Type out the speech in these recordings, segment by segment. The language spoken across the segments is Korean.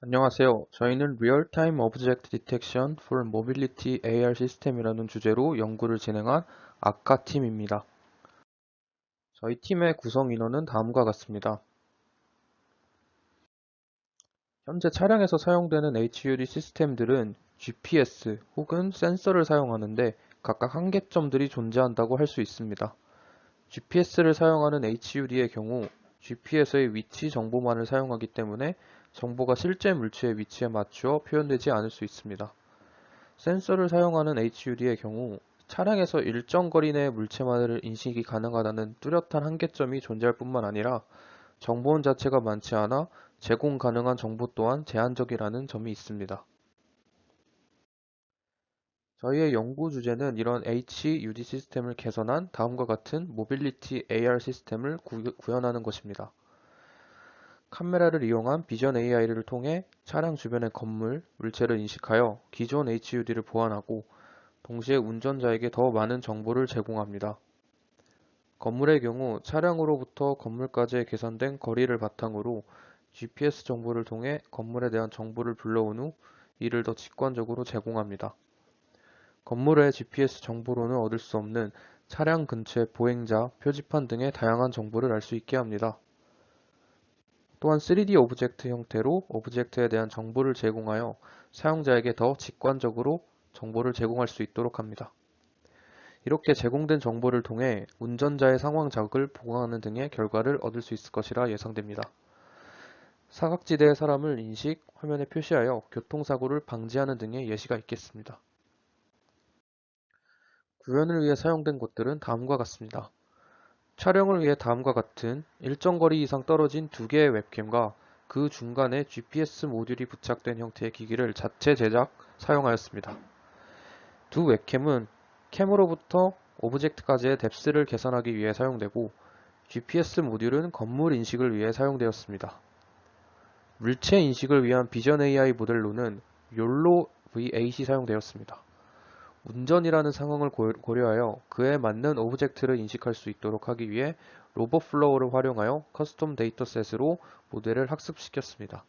안녕하세요. 저희는 Real-Time Object Detection for Mobility AR System이라는 주제로 연구를 진행한 아카 팀입니다. 저희 팀의 구성 인원은 다음과 같습니다. 현재 차량에서 사용되는 HUD 시스템들은 GPS 혹은 센서를 사용하는데 각각 한계점들이 존재한다고 할 수 있습니다. GPS를 사용하는 HUD의 경우 GPS의 위치 정보만을 사용하기 때문에 정보가 실제 물체의 위치에 맞추어 표현되지 않을 수 있습니다. 센서를 사용하는 HUD의 경우 차량에서 일정 거리 내의 물체만을 인식이 가능하다는 뚜렷한 한계점이 존재할 뿐만 아니라 정보원 자체가 많지 않아 제공 가능한 정보 또한 제한적이라는 점이 있습니다. 저희의 연구 주제는 이런 HUD 시스템을 개선한 다음과 같은 모빌리티 AR 시스템을 구현하는 것입니다. 카메라를 이용한 비전 AI를 통해 차량 주변의 건물, 물체를 인식하여 기존 HUD를 보완하고 동시에 운전자에게 더 많은 정보를 제공합니다. 건물의 경우 차량으로부터 건물까지의 계산된 거리를 바탕으로 GPS 정보를 통해 건물에 대한 정보를 불러온 후 이를 더 직관적으로 제공합니다. 건물의 GPS 정보로는 얻을 수 없는 차량 근처의 보행자, 표지판 등의 다양한 정보를 알 수 있게 합니다. 또한 3D 오브젝트 형태로 오브젝트에 대한 정보를 제공하여 사용자에게 더 직관적으로 정보를 제공할 수 있도록 합니다. 이렇게 제공된 정보를 통해 운전자의 상황 자극을 보강하는 등의 결과를 얻을 수 있을 것이라 예상됩니다. 사각지대의 사람을 인식, 화면에 표시하여 교통사고를 방지하는 등의 예시가 있겠습니다. 구현을 위해 사용된 것들은 다음과 같습니다. 촬영을 위해 다음과 같은 일정 거리 이상 떨어진 두 개의 웹캠과 그 중간에 GPS 모듈이 부착된 형태의 기기를 자체 제작, 사용하였습니다. 두 웹캠은 캠으로부터 오브젝트까지의 뎁스를 계산하기 위해 사용되고 GPS 모듈은 건물 인식을 위해 사용되었습니다. 물체 인식을 위한 비전 AI 모델로는 YOLO V8이 사용되었습니다. 운전이라는 상황을 고려하여 그에 맞는 오브젝트를 인식할 수 있도록 하기 위해 로봇플로우를 활용하여 커스텀 데이터셋으로 모델을 학습시켰습니다.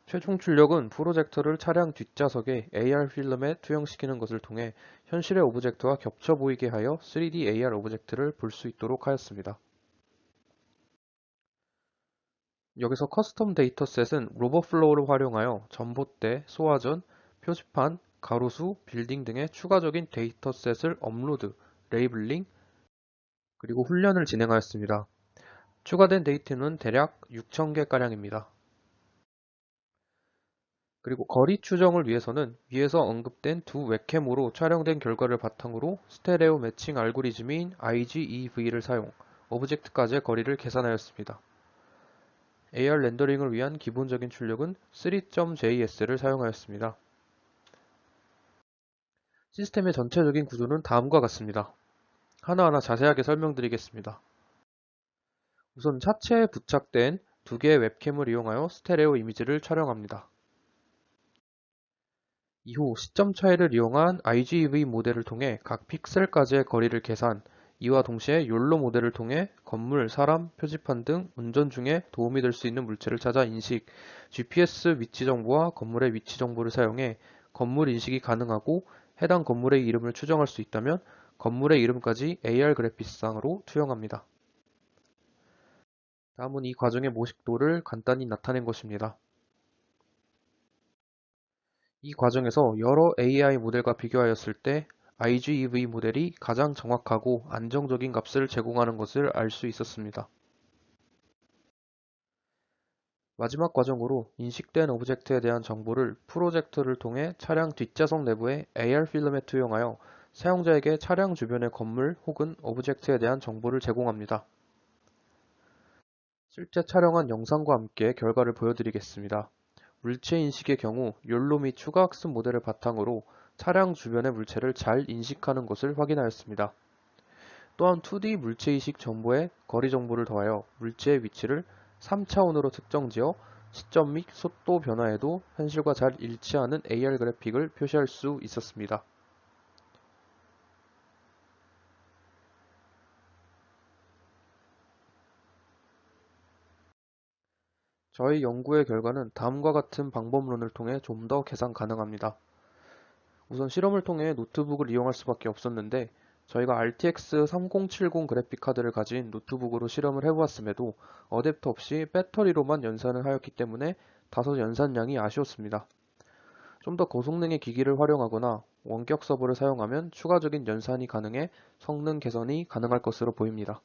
최종 출력은 프로젝터를 차량 뒷좌석에 AR 필름에 투영시키는 것을 통해 현실의 오브젝트와 겹쳐 보이게 하여 3D AR 오브젝트를 볼 수 있도록 하였습니다. 여기서 커스텀 데이터셋은 로봇플로우를 활용하여 전봇대, 소화전, 표지판, 가로수, 빌딩 등의 추가적인 데이터셋을 업로드, 레이블링, 그리고 훈련을 진행하였습니다. 추가된 데이터는 대략 6,000개가량입니다. 그리고 거리 추정을 위해서는 위에서 언급된 두 웹캠으로 촬영된 결과를 바탕으로 스테레오 매칭 알고리즘인 IGEV를 사용, 오브젝트까지의 거리를 계산하였습니다. AR 렌더링을 위한 기본적인 출력은 3.js를 사용하였습니다. 시스템의 전체적인 구조는 다음과 같습니다. 하나하나 자세하게 설명드리겠습니다. 우선 차체에 부착된 두 개의 웹캠을 이용하여 스테레오 이미지를 촬영합니다. 이후 시점 차이를 이용한 IGV 모델을 통해 각 픽셀까지의 거리를 계산, 이와 동시에 욜로 모델을 통해 건물, 사람, 표지판 등 운전 중에 도움이 될 수 있는 물체를 찾아 인식, GPS 위치 정보와 건물의 위치 정보를 사용해 건물 인식이 가능하고 해당 건물의 이름을 추정할 수 있다면 건물의 이름까지 AR 그래픽상으로 투영합니다. 다음은 이 과정의 모식도를 간단히 나타낸 것입니다. 이 과정에서 여러 AI 모델과 비교하였을 때 IGEV 모델이 가장 정확하고 안정적인 값을 제공하는 것을 알 수 있었습니다. 마지막 과정으로 인식된 오브젝트에 대한 정보를 프로젝터를 통해 차량 뒷좌석 내부의 AR 필름에 투영하여 사용자에게 차량 주변의 건물 혹은 오브젝트에 대한 정보를 제공합니다. 실제 촬영한 영상과 함께 결과를 보여드리겠습니다. 물체 인식의 경우 욜로 및 추가 학습 모델을 바탕으로 차량 주변의 물체를 잘 인식하는 것을 확인하였습니다. 또한 2D 물체인식 정보에 거리 정보를 더하여 물체의 위치를 3차원으로 특정지어 시점 및 속도 변화에도 현실과 잘 일치하는 AR 그래픽을 표시할 수 있었습니다. 저희 연구의 결과는 다음과 같은 방법론을 통해 좀 더 계산 가능합니다. 우선 실험을 통해 노트북을 이용할 수밖에 없었는데 저희가 RTX 3070 그래픽카드를 가진 노트북으로 실험을 해보았음에도 어댑터 없이 배터리로만 연산을 하였기 때문에 다소 연산량이 아쉬웠습니다. 좀 더 고성능의 기기를 활용하거나 원격 서버를 사용하면 추가적인 연산이 가능해 성능 개선이 가능할 것으로 보입니다.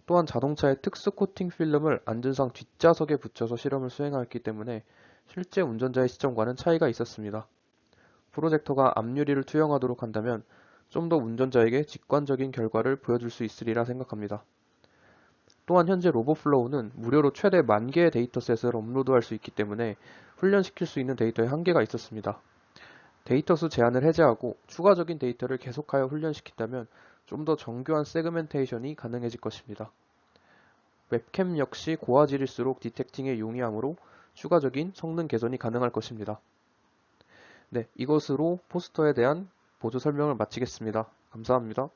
또한 자동차의 특수 코팅 필름을 안전상 뒷좌석에 붙여서 실험을 수행하였기 때문에 실제 운전자의 시점과는 차이가 있었습니다. 프로젝터가 앞유리를 투영하도록 한다면 좀 더 운전자에게 직관적인 결과를 보여줄 수 있으리라 생각합니다. 또한 현재 로봇플로우는 무료로 최대 10,000개의 데이터셋을 업로드할 수 있기 때문에 훈련시킬 수 있는 데이터에 한계가 있었습니다. 데이터 수 제한을 해제하고 추가적인 데이터를 계속하여 훈련시킨다면 좀 더 정교한 세그멘테이션이 가능해질 것입니다. 웹캠 역시 고화질일수록 디텍팅에 용이하므로 추가적인 성능 개선이 가능할 것입니다. 네, 이것으로 포스터에 대한 보조 설명을 마치겠습니다. 감사합니다.